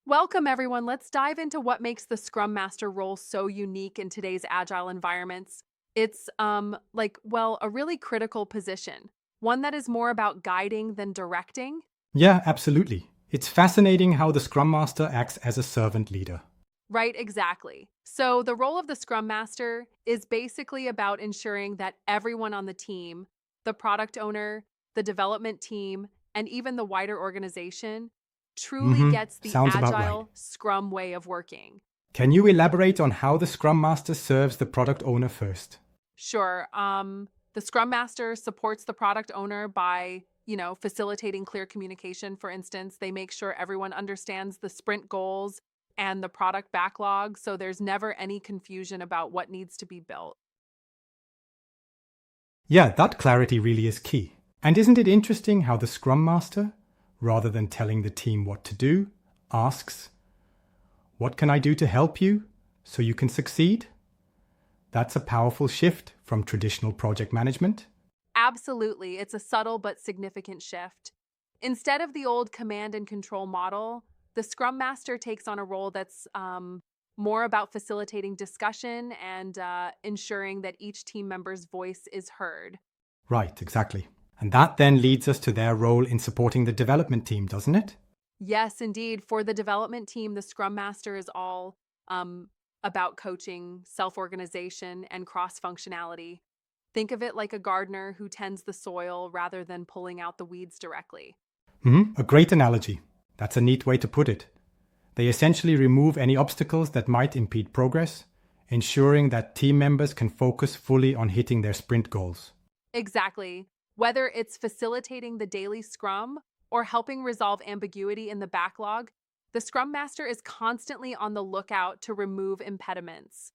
Welcome, everyone. Let's dive into what makes the Scrum Master role so unique in today's agile environments. It's a really critical position, one that is more about guiding than directing. Yeah, absolutely. It's fascinating how the Scrum Master acts as a servant leader. Right, exactly. So, the role of the Scrum Master is basically about ensuring that everyone on the team, the product owner, the development team, and even the wider organization, truly gets the Sounds about right. agile Scrum way of working. Can you elaborate on how the Scrum Master serves the product owner first? Sure. The Scrum Master supports the product owner by, facilitating clear communication. For instance, they make sure everyone understands the sprint goals and the product backlog, so there's never any confusion about what needs to be built. Yeah, that clarity really is key. And isn't it interesting how the Scrum Master, rather than telling the team what to do, asks, "What can I do to help you so you can succeed?" That's a powerful shift from traditional project management. Absolutely, it's a subtle but significant shift. Instead of the old command and control model, the Scrum Master takes on a role that's more about facilitating discussion and ensuring that each team member's voice is heard. Right, exactly. And that then leads us to their role in supporting the development team, doesn't it? Yes, indeed. For the development team, the Scrum Master is all about coaching, self organization, and cross functionality. Think of it like a gardener who tends the soil rather than pulling out the weeds directly. A great analogy. That's a neat way to put it. They essentially remove any obstacles that might impede progress, ensuring that team members can focus fully on hitting their sprint goals. Exactly. Whether it's facilitating the daily scrum or helping resolve ambiguity in the backlog, the Scrum Master is constantly on the lookout to remove impediments.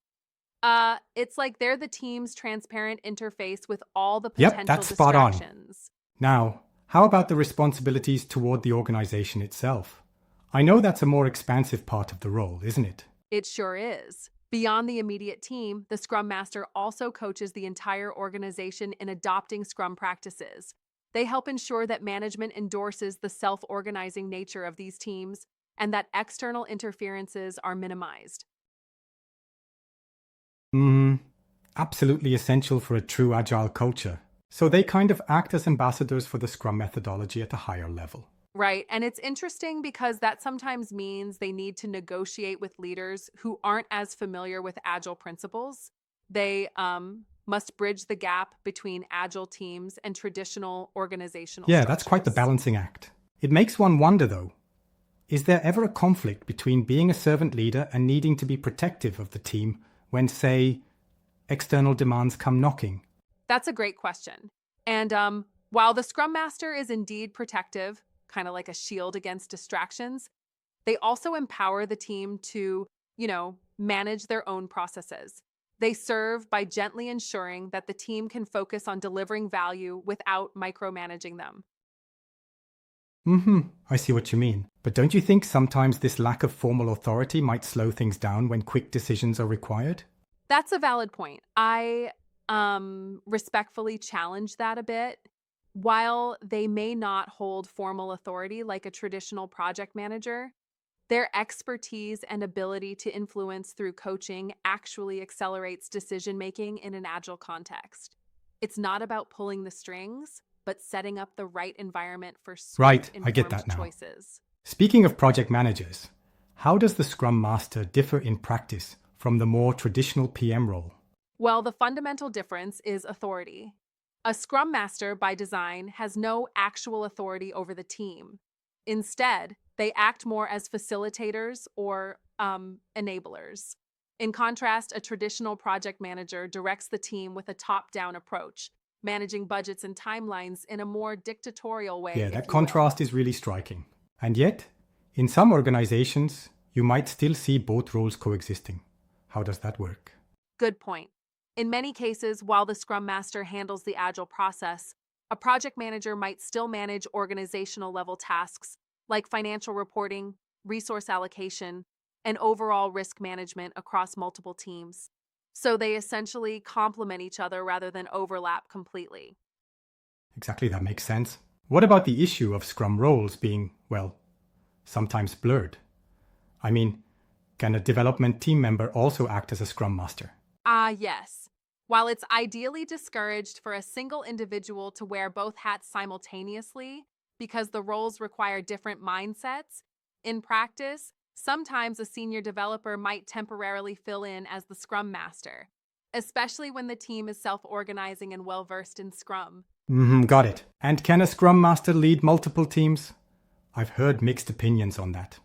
It's like they're the team's transparent interface with all the Yep, potential that's spot on. distractions. Now, how about the responsibilities toward the organization itself? I know that's a more expansive part of the role, isn't it? It sure is. Beyond the immediate team, the Scrum Master also coaches the entire organization in adopting Scrum practices. They help ensure that management endorses the self organizing nature of these teams and that external interferences are minimized. Hmm, absolutely essential for a true agile culture. So they kind of act as ambassadors for the Scrum methodology at a higher level. Right. And it's interesting because that sometimes means they need to negotiate with leaders who aren't as familiar with Agile principles. They must bridge the gap between Agile teams and traditional organizational Yeah, that's quite the structures. balancing act. It makes one wonder though, is there ever a conflict between being a servant leader and needing to be protective of the team when, say, external demands come knocking? That's a great question. And while the Scrum Master is indeed protective, kind of like a shield against distractions, they also empower the team to, manage their own processes. They serve by gently ensuring that the team can focus on delivering value without micromanaging them. I see what you mean. But don't you think sometimes this lack of formal authority might slow things down when quick decisions are required? That's a valid point. I respectfully challenge that a bit. While they may not hold formal authority like a traditional project manager, their expertise and ability to influence through coaching actually accelerates decision making in an agile context. It's not about pulling the strings, but setting up the right environment for swift, Right, I get informed that now. choices. Speaking of project managers, how does the Scrum Master differ in practice from the more traditional PM role? Well, the fundamental difference is authority. A Scrum Master, by design, has no actual authority over the team. Instead, they act more as facilitators or enablers. In contrast, a traditional project manager directs the team with a top down approach, managing budgets and timelines in a more dictatorial way, Yeah, if that you will. contrast is really striking. And yet, in some organizations, you might still see both roles coexisting. How does that work? Good point. In many cases, while the Scrum Master handles the Agile process, a project manager might still manage organizational level tasks like financial reporting, resource allocation, and overall risk management across multiple teams. So they essentially complement each other rather than overlap completely. Exactly, that makes sense. What about the issue of Scrum roles being, well, sometimes blurred? I mean, can a development team member also act as a Scrum Master? Yes. While it's ideally discouraged for a single individual to wear both hats simultaneously because the roles require different mindsets, in practice, sometimes a senior developer might temporarily fill in as the Scrum Master, especially when the team is self-organizing and well-versed in Scrum. Got it. And can a Scrum Master lead multiple teams? I've heard mixed opinions on that.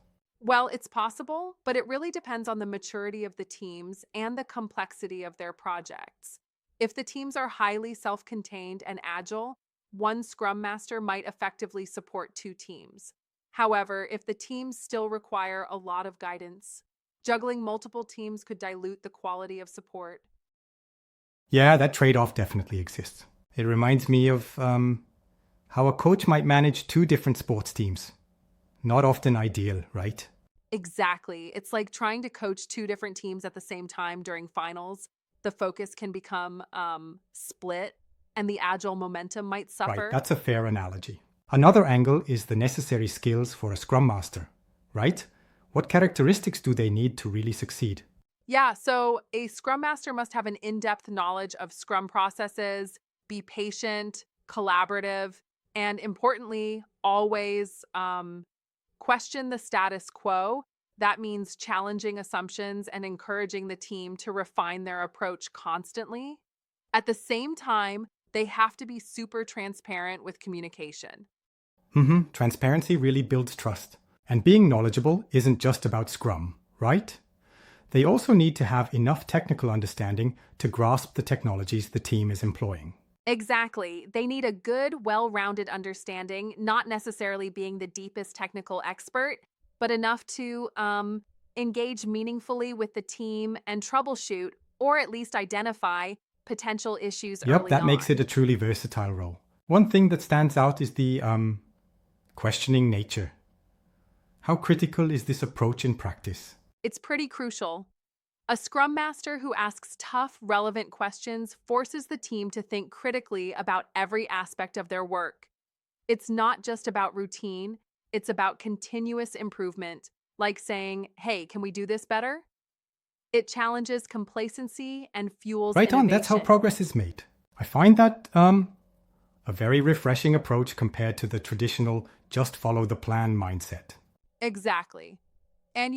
Well, it's possible, but it really depends on the maturity of the teams and the complexity of their projects. If the teams are highly self-contained and agile, one Scrum Master might effectively support two teams. However, if the teams still require a lot of guidance, juggling multiple teams could dilute the quality of support. Yeah, that trade-off definitely exists. It reminds me of how a coach might manage two different sports teams. Not often ideal, right? Exactly. It's like trying to coach two different teams at the same time during finals. The focus can become split and the agile momentum might Right, suffer. that's a fair analogy. Another angle is the necessary skills for a Scrum Master, right? What characteristics do they need to really succeed? Yeah, so a Scrum Master must have an in-depth knowledge of Scrum processes, be patient, collaborative, and importantly, always question the status quo. That means challenging assumptions and encouraging the team to refine their approach constantly. At the same time, they have to be super transparent with communication. Transparency really builds trust. And being knowledgeable isn't just about Scrum, right? They also need to have enough technical understanding to grasp the technologies the team is employing. Exactly. They need a good, well rounded understanding, not necessarily being the deepest technical expert, but enough to engage meaningfully with the team and troubleshoot, or at least identify potential issues Yep, early that makes it on. a truly versatile role. One thing that stands out is the questioning nature. How critical is this approach in practice? It's pretty crucial. A Scrum Master who asks tough, relevant questions forces the team to think critically about every aspect of their work. It's not just about routine, it's about continuous improvement, like saying, hey, can we do this better? It challenges complacency and fuels Right on, that's how innovation. progress is made. I find that a very refreshing approach compared to the traditional just follow the plan mindset. Exactly. And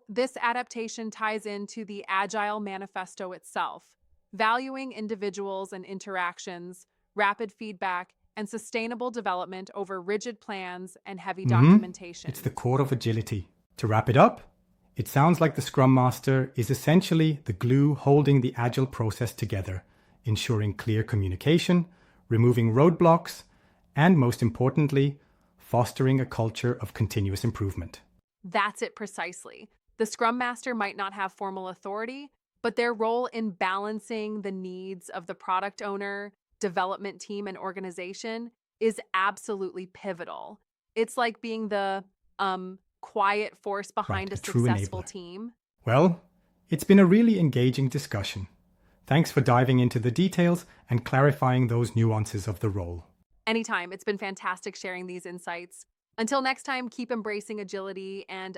this adaptation ties into the Agile Manifesto itself, valuing individuals and interactions, rapid feedback, and sustainable development over rigid plans and heavy It's documentation. the core of agility. To wrap it up, it sounds like the Scrum Master is essentially the glue holding the agile process together, ensuring clear communication, removing roadblocks, and most importantly, fostering a culture of continuous improvement. That's it precisely. The Scrum Master might not have formal authority, but their role in balancing the needs of the product owner, development team, and organization is absolutely pivotal. It's like being the quiet force Right, behind a a true successful enabler. team. Well, it's been a really engaging discussion. Thanks for diving into the details and clarifying those nuances of the role. Anytime. It's been fantastic sharing these insights. Until next time, keep embracing agility and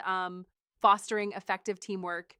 fostering effective teamwork.